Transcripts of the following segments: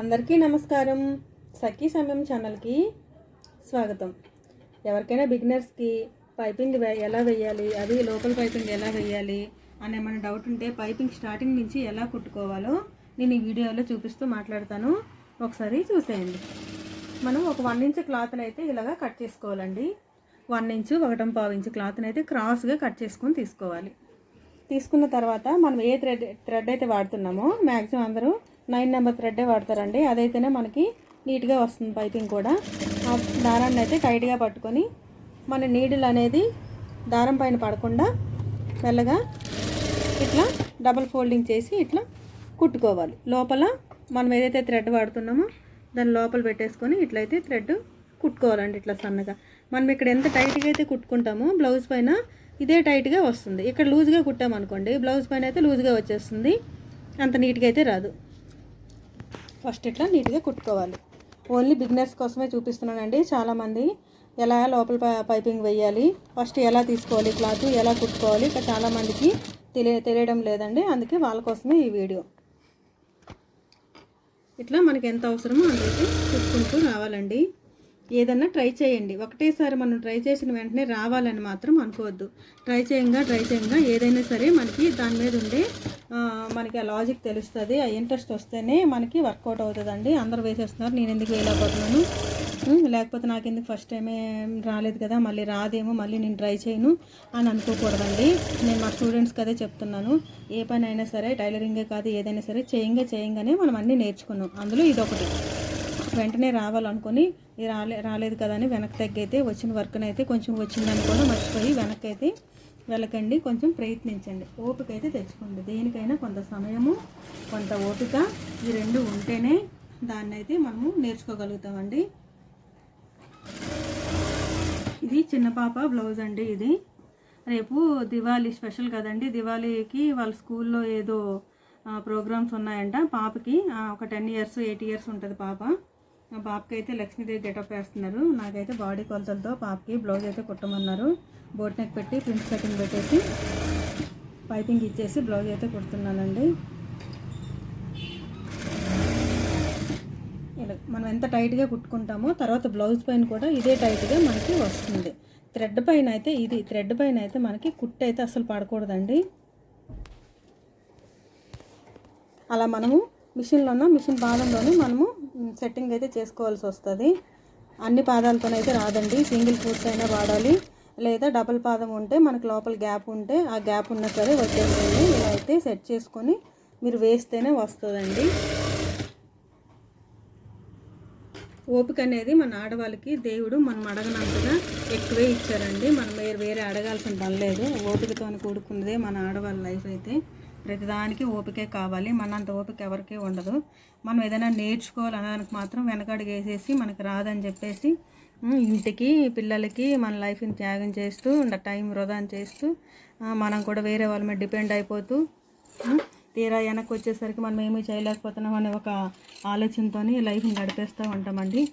అందరికీ నమస్కారం. సఖీ సమయం ఛానల్కి స్వాగతం. ఎవరికైనా బిగినర్స్కి పైపింగ్ ఎలా వేయాలి, అది లోకల్ పైపింగ్ ఎలా వేయాలి అనే మన డౌట్ ఉంటే పైపింగ్ స్టార్టింగ్ నుంచి ఎలా కుట్టుకోవాలో నేను ఈ వీడియోలో చూపిస్తూ మాట్లాడతాను. ఒకసారి చూసేయండి. మనం ఒక 1 ఇంచ్ క్లాత్ని అయితే ఇలాగా కట్ చేసుకోవాలండి. 1 ఇంచ్ 1.5 ఇంచ్ క్లాత్ని అయితే క్రాస్గా కట్ చేసుకొని తీసుకోవాలి. తీసుకున్న తర్వాత మనం ఏ థ్రెడ్ అయితే వాడుతున్నామో మ్యాక్సిమం అందరూ 9 నెంబర్ థ్రెడ్డే వాడతారండి. అదైతేనే మనకి నీట్గా వస్తుంది పైపింగ్ కూడా. ఆ దారాన్ని అయితే టైట్గా పట్టుకొని మన నీడిల్ అనేది దారం పైన పడకుండా మెల్లగా ఇట్లా డబుల్ ఫోల్డింగ్ చేసి ఇట్లా కుట్టుకోవాలి. లోపల మనం ఏదైతే థ్రెడ్ వాడుతున్నామో దాన్ని లోపల పెట్టేసుకొని ఇట్లయితే థ్రెడ్ కుట్టుకోవాలండి. ఇట్లా సన్నగా మనం ఇక్కడ ఎంత టైట్గా అయితే కుట్టుకుంటామో బ్లౌజ్ పైన ఇదే టైట్గా వస్తుంది. ఇక్కడ లూజ్గా కుట్టామనుకోండి బ్లౌజ్ పైన అయితే లూజ్గా వచ్చేస్తుంది, అంత నీట్గా అయితే రాదు. ఫస్ట్ ఇట్లా నీట్గా కుట్టుకోవాలి. ఓన్లీ బిగినర్స్ కోసమే చూపిస్తున్నానండి. చాలామంది ఎలా లోపల పైపింగ్ వేయాలి, ఫస్ట్ ఎలా తీసుకోవాలి క్లాత్, ఎలా కుట్టుకోవాలి ఇక్కడ చాలామందికి తెలియడం లేదండి. అందుకే వాళ్ళ కోసమే ఈ వీడియో. ఇట్లా మనకి ఎంత అవసరమో అందుకే కుట్టుకుంటూ రావాలండి. ఏదన్నా ట్రై చేయండి. ఒకటేసారి మనం ట్రై చేసిన వెంటనే రావాలని మాత్రం అనుకోవద్దు. ట్రై చేయంగా ఏదైనా సరే మనకి దాని మీద ఉండే మనకి ఆ లాజిక్ తెలుస్తుంది. ఆ ఇంట్రెస్ట్ వస్తేనే మనకి వర్కౌట్ అవుతుందండి. అందరూ వేసేస్తున్నారు, నేను ఎందుకు వేయలేకపోతున్నాను, లేకపోతే నాకు ఎందుకు ఫస్ట్ టైమే రాలేదు కదా, మళ్ళీ రాదేమో, మళ్ళీ నేను ట్రై చేయను అని అనుకోకూడదండి. నేను మా స్టూడెంట్స్కి అదే చెప్తున్నాను. ఏ పని అయినా సరే, టైలరింగే కాదు ఏదైనా సరే చేయంగానే మనం అన్నీ నేర్చుకున్నాం. అందులో ఇదొకటి. వెంటనే రావాలనుకొని రాలేదు కదా అని వెనక్కి తగ్గైతే వచ్చిన వర్క్ని అయితే కొంచెం వచ్చిందనుకోని మర్చిపోయి వెనక్కి అయితే వెళ్ళకండి. కొంచెం ప్రయత్నించండి, ఓపిక అయితే తెచ్చుకోండి. దేనికైనా కొంత సమయము కొంత ఓపిక ఈ రెండు ఉంటేనే దాన్ని అయితే మనము నేర్చుకోగలుగుతామండి. ఇది చిన్న పాప బ్లౌజ్ అండి. ఇది రేపు దివాళీ స్పెషల్ కదండి. దివాళీకి వాళ్ళ స్కూల్లో ఏదో ప్రోగ్రామ్స్ ఉన్నాయంట. పాపకి ఒక 10 ఇయర్స్ 8 ఇయర్స్ ఉంటుంది పాప. మా పాపకి అయితే లక్ష్మీదేవి గెటప్ వేస్తున్నారు. నాకైతే బాడీ కొలతలతో పాపకి బ్లౌజ్ అయితే కుట్టమన్నారు. బోట్ నెక్ పెట్టి ప్రిన్స్ కటింగ్ పెట్టేసి పైపింగ్ ఇచ్చేసి బ్లౌజ్ అయితే కుడుతున్నానండి. ఇలా మనం ఎంత టైట్గా కుట్టుకుంటామో తర్వాత బ్లౌజ్ పైన కూడా ఇదే టైట్గా మనకి వస్తుంది. థ్రెడ్ పైన అయితే మనకి కుట్టు అయితే అసలు పడకూడదండి. అలా మనము మిషన్ పాదంలోనే మనము సెట్టింగ్ అయితే చేసుకోవాల్సి వస్తుంది. అన్ని పాదాలతోనైతే రాదండి. సింగిల్ ఫూట్స్ అయినా వాడాలి, లేదా డబుల్ పాదం ఉంటే మనకు లోపల గ్యాప్ ఉంటే ఆ గ్యాప్ ఉన్నా సరే వచ్చేస్తుంది. ఇలా అయితే సెట్ చేసుకొని మీరు వేస్తేనే వస్తుందండి. ఓపిక అనేది మన ఆడవాళ్ళకి దేవుడు మనం అడగనంతగా ఎక్కువే ఇచ్చారండి. మనం వేరే అడగాల్సిన పని లేదు. ఓపికతో కూడుకున్నదే మన ఆడవాళ్ళ లైఫ్ అయితే. ప్రతిదానికి ఓపికే కావాలి. మనంత ఓపిక ఎవరికీ ఉండదు. మనం ఏదైనా నేర్చుకోవాలనడానికి మాత్రం వెనకడుగు వేసేసి మనకు రాదని చెప్పేసి ఇంటికి పిల్లలకి మన లైఫ్ని త్యాగం చేస్తూ టైం వృధా చేస్తూ మనం కూడా వేరే వాళ్ళ మీద డిపెండ్ అయిపోతూ తీరా వెనక్కి వచ్చేసరికి మనం ఏమీ చేయలేకపోతున్నాం అనే ఒక ఆలోచనతో లైఫ్ని గడిపేస్తూ ఉంటామండి.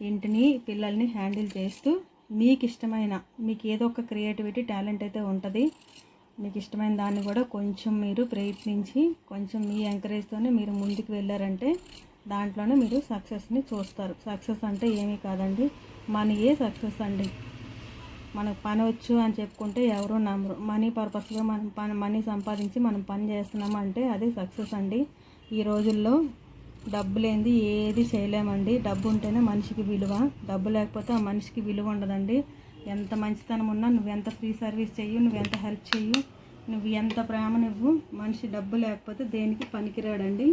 ఇంటిని పిల్లల్ని హ్యాండిల్ చేస్తూ మీకు ఏదో ఒక క్రియేటివిటీ టాలెంట్ అయితే ఉంటుంది. మీకు ఇష్టమైన దాన్ని కూడా కొంచెం మీరు ప్రయత్నించి కొంచెం మీ ఎంకరేజ్తోనే మీరు ముందుకు వెళ్ళారంటే దాంట్లోనే మీరు సక్సెస్ని చూస్తారు. సక్సెస్ అంటే ఏమీ కాదండి, మనీయే సక్సెస్ అండి. మనకు పని వచ్చు అని చెప్పుకుంటే ఎవరూ నమ్మరు. మనీ పర్పస్గా మనం మనీ సంపాదించి మనం పని చేస్తున్నాము అంటే అది సక్సెస్ అండి. ఈ రోజుల్లో డబ్బు లేనిది ఏది చేయలేమండి. డబ్బు ఉంటేనే మనిషికి విలువ, డబ్బు లేకపోతే ఆ మనిషికి విలువ ఉండదండి. ఎంత మంచితనం ఉన్నా, నువ్వు ఎంత ఫ్రీ సర్వీస్ చెయ్యి, నువ్వు ఎంత హెల్ప్ చెయ్యి, నువ్వు ఎంత ప్రేమ నువ్వు, మనిషి డబ్బు లేకపోతే దేనికి పనికిరాడండి.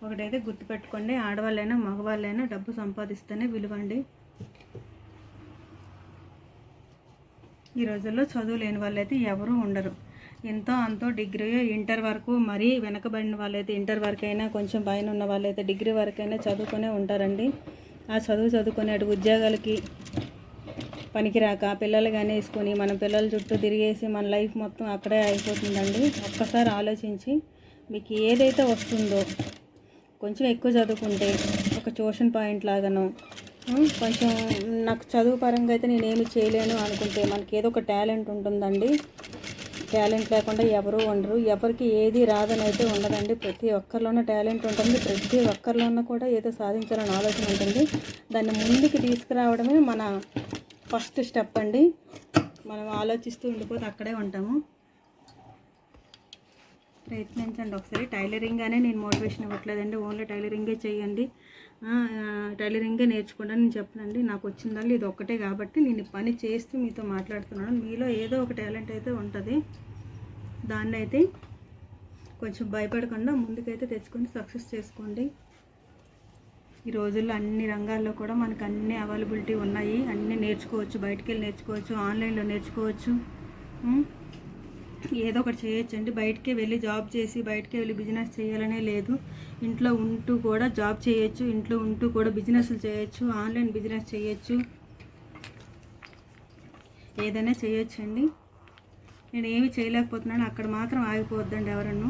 ఒకటైతే గుర్తుపెట్టుకోండి, ఆడవాళ్ళైనా మగవాళ్ళైనా డబ్బు సంపాదిస్తేనే విలువండి. ఈ రోజుల్లో చదువు లేని వాళ్ళైతే ఎవరూ ఉండరు. ఎంతో అంతో డిగ్రీ ఇంటర్ వరకు, మరీ వెనకబడిన వాళ్ళైతే ఇంటర్ వరకు అయినా, కొంచెం పైన ఉన్న వాళ్ళైతే డిగ్రీ వరకైనా చదువుకునే ఉంటారండి. ఆ చదువుకునే ఉద్యోగాలకి పనికిరాక పిల్లలు కానీ వేసుకొని మన పిల్లల చుట్టూ తిరిగేసి మన లైఫ్ మొత్తం అక్కడే అయిపోతుందండి. ఒక్కసారి ఆలోచించి మీకు ఏదైతే వస్తుందో కొంచెం ఎక్కువ చదువుకుంటే ఒక ట్యూషన్ పాయింట్ లాగాను, కొంచెం నాకు చదువు పరంగా అయితే నేనేమి చేయలేను అనుకుంటే మనకి ఏదో ఒక టాలెంట్ ఉంటుందండి. టాలెంట్ లేకుండా ఎవరు ఉండరు. ఎవరికి ఏది రాదని అయితే ఉండదండి. ప్రతి ఒక్కరిలోనూ టాలెంట్ ఉంటుంది. ప్రతి ఒక్కరిలోనూ కూడా ఏదో సాధించాలని ఆలోచన ఉంటుంది. దాన్ని ముందుకు తీసుకురావడమే మన ఫస్ట్ స్టెప్ అండి. మనం ఆలోచిస్తూ ఉండిపోతే అక్కడే ఉంటాము. ప్రయత్నించండి ఒకసారి. టైలరింగ్ అనే నేను మోటివేషన్ ఇవ్వట్లేదండి. ఓన్లీ టైలరింగే చేయండి, టైలరింగే నేర్చుకోండి నేను చెప్పనండి. నాకు వచ్చిందండి ఇది ఒక్కటే కాబట్టి నేను పని చేస్తూ మీతో మాట్లాడుతున్నాను. మీలో ఏదో ఒక టాలెంట్ అయితే ఉంటుంది. దాన్ని అయితే కొంచెం భయపడకుండా ముందుకైతే తెచ్చుకొని సక్సెస్ చేసుకోండి. ఈ రోజుల్లో అన్ని రంగాల్లో కూడా మనకు అన్ని అవైలబిలిటీ ఉన్నాయి. అన్నీ నేర్చుకోవచ్చు, బయటికి వెళ్ళి నేర్చుకోవచ్చు, ఆన్లైన్లో నేర్చుకోవచ్చు, ఏదో ఒకటి చేయొచ్చండి. బయటికి వెళ్ళి జాబ్ చేసి బయటికి వెళ్ళి బిజినెస్ చేయాలనే లేదు. ఇంట్లో ఉంటూ కూడా జాబ్ చేయొచ్చు, ఇంట్లో ఉంటూ కూడా బిజినెస్లు చేయొచ్చు, ఆన్లైన్ బిజినెస్ చేయొచ్చు, ఏదైనా చేయొచ్చండి. నేను ఏమి చేయలేకపోతున్నాను అక్కడ మాత్రం ఆగిపోద్దండి. ఎవరన్నా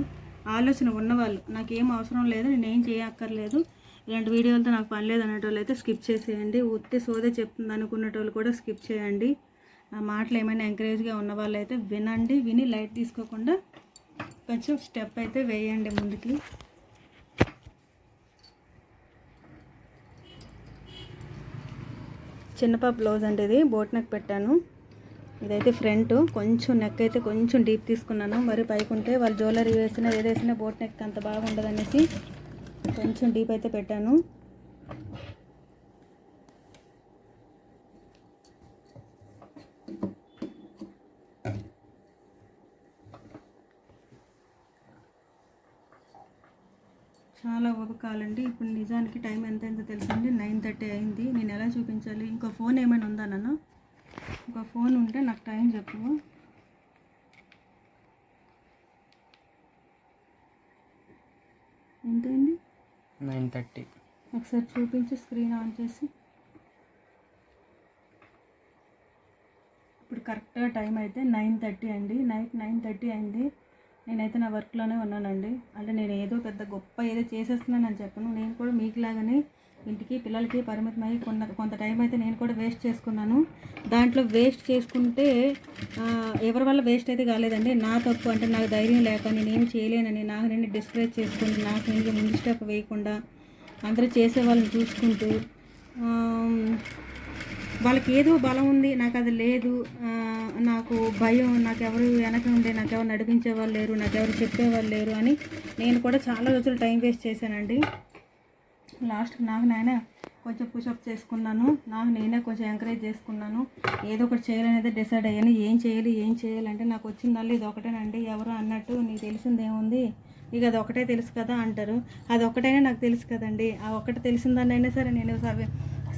ఆలోచన ఉన్నవాళ్ళు నాకేం అవసరం లేదు, నేనేం చేయక్కర్లేదు, ఇలాంటి వీడియోలతో నాకు పని లేదు అనేటోళ్ళు అయితే స్కిప్ చేసేయండి. ఉత్తి సోదే చెప్తుంది అనుకునేటోళ్ళు కూడా స్కిప్ చేయండి. ఆ మాటలు ఏమైనా ఎంకరేజ్గా ఉన్న వాళ్ళు అయితే వినండి. విని లైట్ తీసుకోకుండా కొంచెం స్టెప్ అయితే వేయండి ముందుకి. చిన్నపాప బ్లౌజ్ అండి ఇది, బోట్ నెక్ పెట్టాను. ఇదైతే ఫ్రంట్, కొంచెం నెక్ అయితే కొంచెం డీప్ తీసుకున్నాను. మరి పైకి ఉంటే వాళ్ళు జ్యువెలరీ వేసినా ఏదేసినా బోట్ నెక్ అంత బాగుండదు అనేసి కొంచెం డీప్ అయితే పెట్టాను. చాలా ఓపికాలండి. ఇప్పుడు నిజానికి టైం ఎంత తెలుసండి, 9:30 అయింది. నేను ఎలా చూపించాలి? ఇంకో ఫోన్ ఏమైనా ఉందా నాన్న? ఇంకో ఫోన్ ఉంటే నాకు టైం చెప్పు. ఎంతైంది? 9:30. ఒకసారి చూపించి స్క్రీన్ ఆన్ చేసి. ఇప్పుడు కరెక్ట్గా టైం అయితే 9:30 అండి. నైట్ 9:30 అయింది. నేనైతే నా వర్క్లోనే ఉన్నానండి. అంటే నేను ఏదో పెద్ద గొప్ప ఏదో చేసేస్తున్నానని చెప్పను. నేను కూడా మీకులాగానే ఇంటికి పిల్లలకి పరిమితమై కొంత టైం అయితే నేను కూడా వేస్ట్ చేసుకున్నాను. దాంట్లో వేస్ట్ చేసుకుంటే ఎవరి వల్ల వేస్ట్ అయితే కాలేదండి, నా తప్పు. అంటే నాకు ధైర్యం లేక నేనేం చేయలేనని నాకు నేను డిస్కరేజ్ చేసుకుని నాకు నేను ముందు స్టెప్ వేయకుండా అందరూ చేసే వాళ్ళని చూసుకుంటూ వాళ్ళకి ఏదో బలం ఉంది, నాకు అది లేదు, నాకు భయం, నాకెవరు వెనక ఉండే, నాకెవరు నడిపించే వాళ్ళు లేరు, నాకెవరు చెప్పేవాళ్ళు లేరు అని నేను కూడా చాలా రోజులు టైం వేస్ట్ చేశానండి. లాస్ట్కి నాకు నేనే కొంచెం పుషప్ చేసుకున్నాను, నాకు నేనే కొంచెం ఎంకరేజ్ చేసుకున్నాను. ఏదో ఒకటి చేయాలనేది డిసైడ్ అయ్యాను. ఏం చేయాలంటే నాకు వచ్చిందల్లా ఇది ఒకటేనండి. ఎవరు అన్నట్టు నీకు తెలిసింది ఏముంది, ఇక అది ఒకటే తెలుసు కదా అంటారు. అది ఒకటైనా నాకు తెలుసు కదండి. ఆ ఒక్కటి తెలిసిందాన్నైనా సరే నేను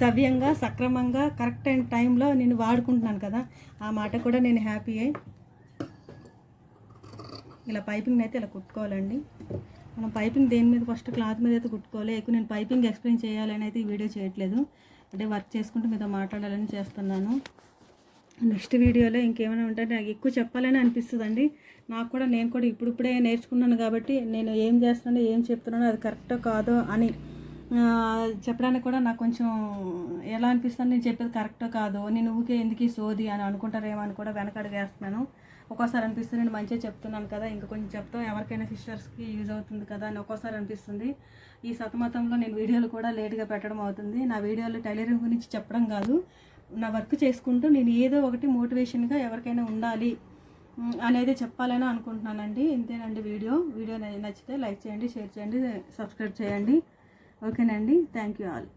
సవ్యంగా సక్రమంగా కరెక్ట్ అయిన టైంలో నేను వాడుకుంటున్నాను కదా, ఆ మాట కూడా నేను హ్యాపీ అయ్యి. ఇలా పైపింగ్ అయితే ఇలా కుట్టుకోవాలండి. మనం పైపింగ్ దేని మీద ఫస్ట్ క్లాత్ మీద అయితే కుట్టుకోవాలి. ఎక్కువ నేను పైపింగ్ ఎక్స్ప్లెయిన్ చేయాలని అయితే ఈ వీడియో చేయట్లేదు, అంటే వర్క్ చేసుకుంటూ మీతో మాట్లాడాలని చేస్తున్నాను. నెక్స్ట్ వీడియోలో ఇంకేమైనా ఉంటే నాకు ఎక్కువ చెప్పాలని అనిపిస్తుందండి. నాకు కూడా నేను కూడా ఇప్పుడిప్పుడే నేర్చుకున్నాను కాబట్టి నేను ఏం చేస్తున్నానో ఏం చెప్తున్నానో అది కరెక్టో కాదో అని చెప్పడానికి కూడా నాకు కొంచెం ఎలా అనిపిస్తుంది, నేను చెప్పేది కరెక్టో కాదో, నేను ఊరికే ఎందుకు సోది అని అనుకుంటారేమో అని కూడా వెనకడుగేస్తున్నాను. ఒక్కోసారి అనిపిస్తుంది నేను మంచిగా చెప్తున్నాను కదా, ఇంకా కొంచెం చెప్తాం ఎవరికైనా సిస్టర్స్కి యూజ్ అవుతుంది కదా అని ఒక్కోసారి అనిపిస్తుంది. ఈ సతమతంలో నేను వీడియోలు కూడా లేట్గా పెట్టడం అవుతుంది. నా వీడియోలు టైలరింగ్ గురించి చెప్పడం కాదు, నా వర్క్ చేసుకుంటూ నేను ఏదో ఒకటి మోటివేషన్గా ఎవరికైనా ఉండాలి అనేది చెప్పాలని అనుకుంటున్నానండి. ఇంతేనండి వీడియో నచ్చితే లైక్ చేయండి, షేర్ చేయండి, సబ్స్క్రైబ్ చేయండి. ఓకేనండి, థ్యాంక్ యూ ఆల్.